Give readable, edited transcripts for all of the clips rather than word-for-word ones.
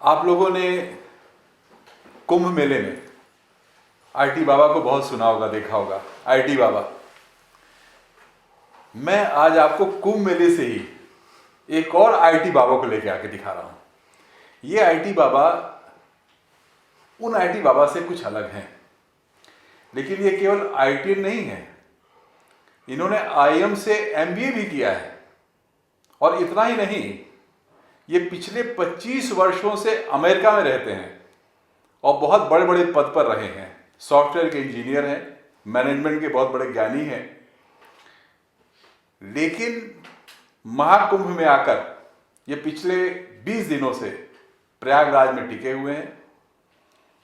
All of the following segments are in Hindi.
आप लोगों ने कुंभ मेले में आईटी बाबा को बहुत सुना होगा, देखा होगा। आईटी बाबा, मैं आज आपको कुंभ मेले से ही एक और आईटी बाबा को लेके आके दिखा रहा हूं। ये आईटी बाबा उन आईटी बाबा से कुछ अलग हैं, लेकिन ये केवल आईटी नहीं है, इन्होंने आईएम से एमबीए भी किया है। और इतना ही नहीं, ये पिछले 25 वर्षों से अमेरिका में रहते हैं और बहुत बड़े बड़े पद पर रहे हैं। सॉफ्टवेयर के इंजीनियर हैं, मैनेजमेंट के बहुत बड़े ज्ञानी हैं। लेकिन महाकुंभ में आकर ये पिछले 20 दिनों से प्रयागराज में टिके हुए हैं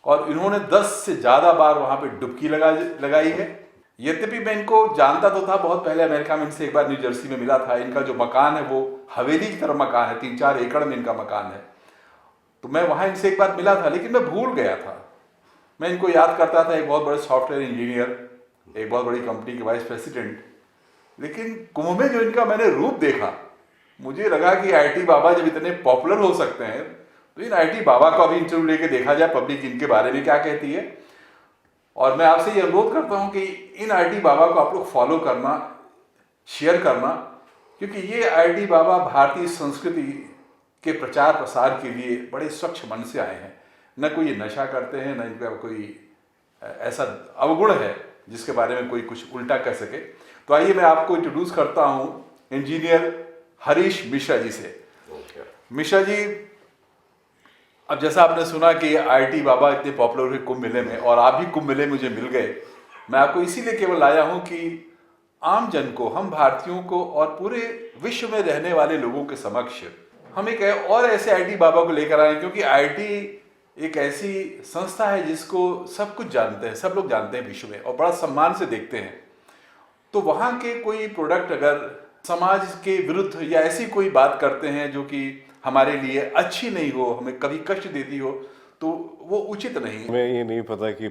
और इन्होंने 10 से ज्यादा बार वहां पे डुबकी लगाई है। यद्यपि मैं इनको जानता तो था बहुत पहले, अमेरिका में इनसे एक बार न्यू जर्सी में मिला था। इनका जो मकान है वो हवेली की तरह मकान है, 3-4 एकड़ में इनका मकान है। तो मैं वहां इनसे एक बार मिला था, लेकिन मैं भूल गया था। मैं इनको याद करता था एक बहुत बड़े सॉफ्टवेयर इंजीनियर, एक बहुत बड़ी कंपनी के वाइस प्रेसिडेंट। लेकिन कुंभ में जो इनका मैंने रूप देखा, मुझे लगा कि आईटी बाबा जब इतने पॉपुलर हो सकते हैं तो इन आईटी बाबा को अभी इंटरव्यू लेके देखा जाए, पब्लिक इनके बारे में क्या कहती है। और मैं आपसे ये अनुरोध करता हूं कि इन आईटी बाबा को आप लोग फॉलो करना, शेयर करना, क्योंकि ये आईटी बाबा भारतीय संस्कृति के प्रचार प्रसार के लिए बड़े स्वच्छ मन से आए हैं। न कोई ये नशा करते हैं, न इनका कोई ऐसा अवगुण है जिसके बारे में कोई कुछ उल्टा कह सके। तो आइए मैं आपको इंट्रोड्यूस करता हूं इंजीनियर हरीश मिश्रा जी से। मिश्रा जी, अब जैसा आपने सुना कि आईटी बाबा इतने पॉपुलर हुए कुंभ मेले में, और आप भी कुंभ मेले में मुझे मिल गए। मैं आपको इसीलिए केवल लाया हूं कि आम जन को, हम भारतीयों को और पूरे विश्व में रहने वाले लोगों के समक्ष हम एक और ऐसे आईटी बाबा को लेकर आए, क्योंकि आईटी एक ऐसी संस्था है जिसको सब कुछ जानते हैं, सब लोग जानते हैं विश्व में, और बड़ा सम्मान से देखते हैं। तो वहां के कोई प्रोडक्ट अगर समाज के विरुद्ध या ऐसी कोई बात करते हैं जो कि हमारे लिए अच्छी नहीं हो, हमें कभी कष्ट देती हो, तो वो उचित नहीं है। मैं ये नहीं पता कि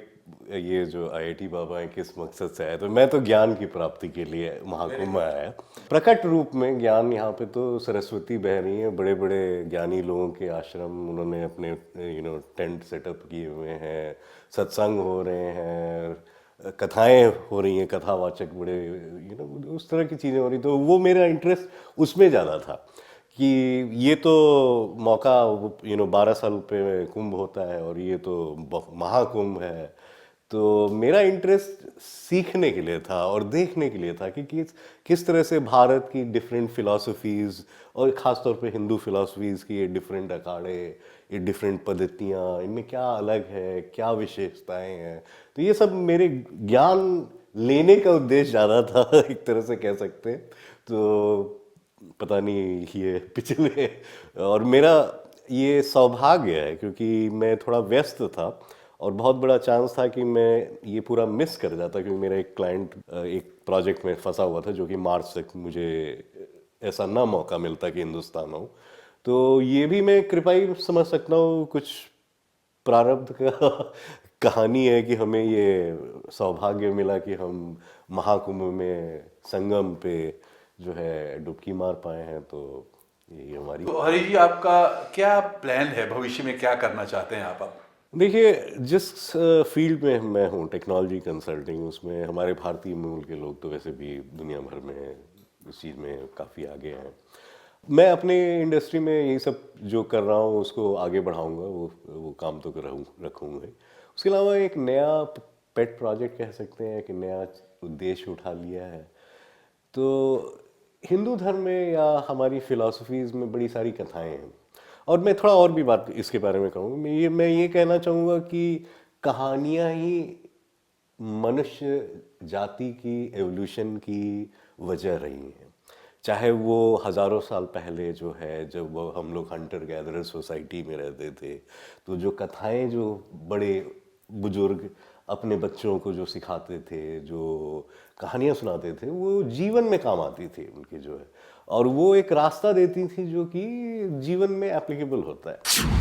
ये जो आईआईटी बाबा है किस मकसद से आए। तो मैं तो ज्ञान की प्राप्ति के लिए महाकुंभ में आया। प्रकट रूप में ज्ञान यहाँ पे तो सरस्वती बह रही है। बड़े बड़े ज्ञानी लोगों के आश्रम, उन्होंने अपने टेंट सेटअप किए हुए हैं, सत्संग हो रहे हैं, कथाएं हो रही हैं, कथावाचक बड़े उस तरह की चीज़ें हो रही। तो वो मेरा इंटरेस्ट उसमें ज़्यादा था कि ये तो मौका 12 साल पे कुंभ होता है और ये तो महाकुंभ है। तो मेरा इंटरेस्ट सीखने के लिए था और देखने के लिए था कि किस तरह से भारत की डिफरेंट फिलॉसफीज़, और ख़ासतौर पे हिंदू फिलॉसफीज़ की ये डिफरेंट अखाड़े, ये डिफरेंट पद्धतियाँ, इनमें क्या अलग है, क्या विशेषताएं हैं। तो ये सब मेरे ज्ञान लेने का उद्देश्य ज़्यादा था एक तरह से कह सकते हैं। तो पता नहीं ये पिछले, और मेरा ये सौभाग्य है क्योंकि मैं थोड़ा व्यस्त था और बहुत बड़ा चांस था कि मैं ये पूरा मिस कर जाता, क्योंकि मेरा एक क्लाइंट एक प्रोजेक्ट में फंसा हुआ था जो कि मार्च तक मुझे ऐसा ना मौका मिलता कि हिंदुस्तान हो। तो ये भी मैं कृपा ही समझ सकता हूँ, कुछ प्रारब्ध का कहानी है कि हमें ये सौभाग्य मिला कि हम महाकुंभ में संगम पे जो है डुबकी मार पाए हैं। तो ये हमारी। तो हरी जी, आपका क्या प्लान है, भविष्य में क्या करना चाहते हैं आप अब? देखिए, जिस फील्ड में मैं हूँ, टेक्नोलॉजी कंसल्टिंग, उसमें हमारे भारतीय मूल के लोग तो वैसे भी दुनिया भर में इस चीज़ में काफ़ी आगे हैं। मैं अपने इंडस्ट्री में यही सब जो कर रहा हूँ उसको आगे बढ़ाऊँगा, वो काम तो रखूँगा। उसके अलावा एक नया पेट प्रोजेक्ट कह सकते हैं कि नया उद्देश्य उठा लिया है। तो हिंदू धर्म में या हमारी फिलॉसफीज़ में बड़ी सारी कथाएं हैं, और मैं थोड़ा और भी बात इसके बारे में कहूँगा। मैं ये कहना चाहूँगा कि कहानियाँ ही मनुष्य जाति की एवोल्यूशन की वजह रही हैं। चाहे वो हज़ारों साल पहले जो है, जब वो हम लोग हंटर गैदरर सोसाइटी में रहते थे, तो जो कथाएं जो बड़े बुजुर्ग अपने बच्चों को जो सिखाते थे, जो कहानियाँ सुनाते थे, वो जीवन में काम आती थी उनके जो है, और वो एक रास्ता देती थी जो कि जीवन में एप्लीकेबल होता है।